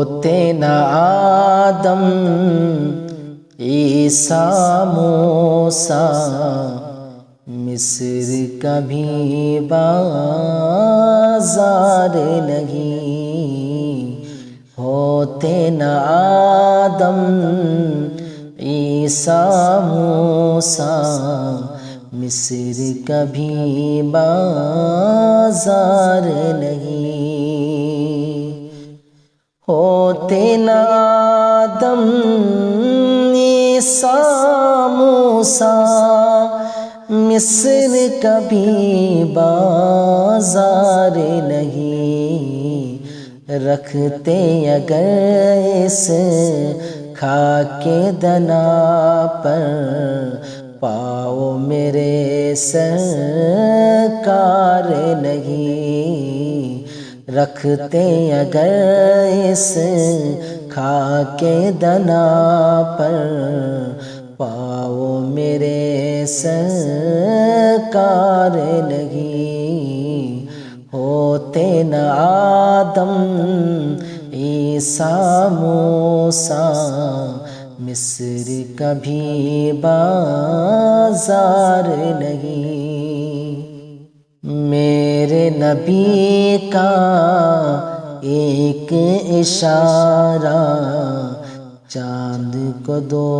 ہوتے نہ آدم عیسیٰ موسیٰ مصر کبھی بازار نہیں، ہوتے نہ آدم عیسیٰ موسیٰ مصر کبھی بازار نہیں، ہوتے نہ آدم عیسیٰ موسیٰ مصر کبھی بازار نہیں، رکھتے اگر اس خاک دنا پر پاؤ میرے سرکار نہیں، رکھتے اگر اس خاک دنا پر پاؤ میرے سرکار نہیں، ہوتے نہ آدم عیسیٰ موسیٰ مصر کبھی بازار نہیں۔ میرے نبی کا ایک اشارہ چاند کو دو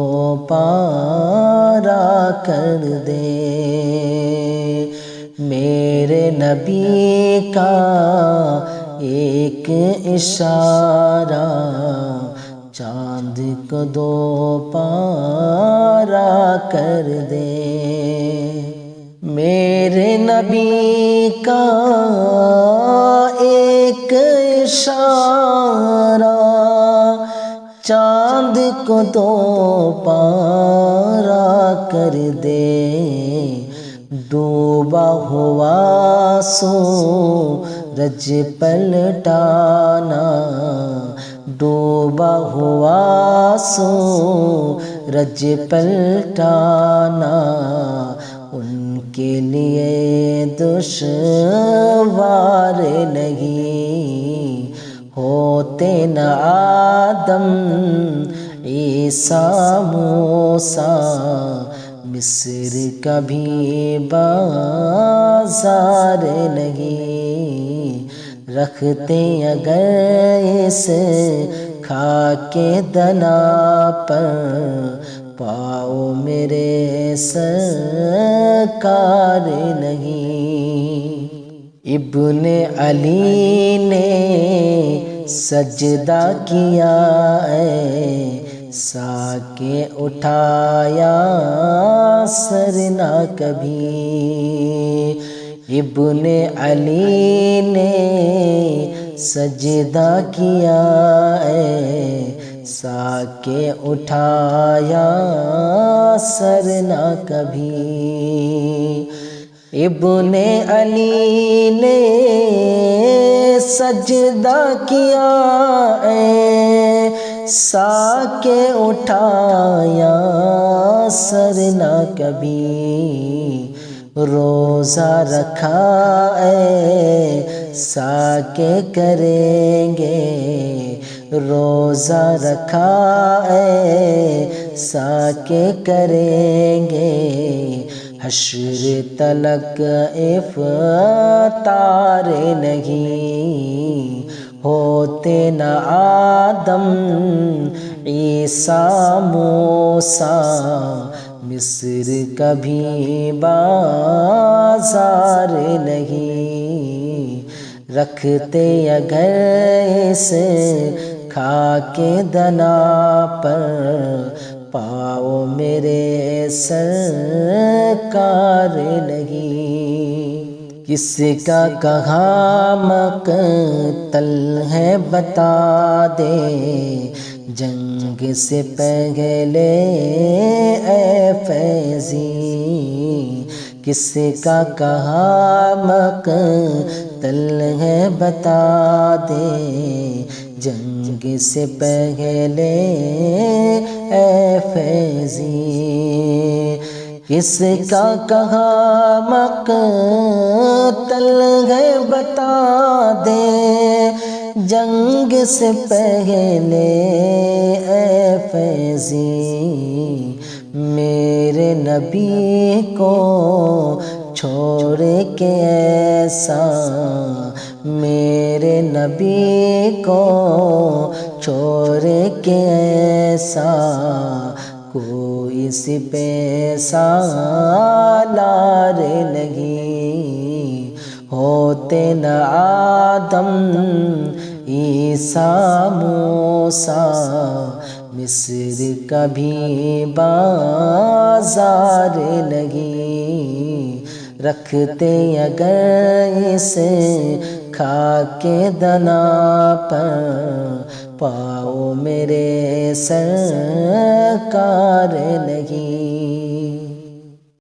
پارا کر دے، میرے نبی کا ایک اشارہ چاند کو دو پارا کر دے، میرے نبی کا ایک اشارہ چاند کو دو پارا کر دے، ڈوبا ہوا سورج پلٹانا، ڈوبا ہوا سورج پلٹانا ان کے لیے دشوار نہیں، ہوتے نہ آدم عیسیٰ موسیٰ مصر کبھی بازار نہیں، رکھتے اگر اس خاک دنا پر پاؤ میرے سرکار نہیں۔ ابن علی نے سجدہ کیا ایسا کہ اٹھایا سر نہ کبھی، ابن علی نے سجدہ کیا ایسا کہ اٹھایا سر نہ کبھی، ابن علی نے سجدہ کیا ایسا کہ اٹھایا سر نہ کبھی، روزہ رکھا ایسا کہ کریں گے، روزہ رکھا ایسا کہ کریں گے، حشر تلک افطار نہیں، ہوتے نہ آدم عیسیٰ موسیٰ مصر کبھی بازار نہیں، رکھتے اگر اس خاک دنا پر پاؤ میرے سرکار نہیں، کس کا کہاں مقتل ہے بتا دے، جنگ سے پہلے اے فیضی، کس کا کہاں مقتل ہے بتا دے، جنگ سے پہلے اے فیضی، کس کا کہاں مقتل ہے بتا دے، جنگ سے پہلے اے فیضی میرے نبی کو چھوڑ کے ایسا، میرے نبی کو چھوڑ کے ایسا کوئی سپہ سالار نہیں، ہوتے نہ آدم عیسیٰ موسیٰ مصر کا بھی بازار نہیں، رکھتے اگر اسے کھا کے دنا پر پاؤ میرے سرکار نہیں۔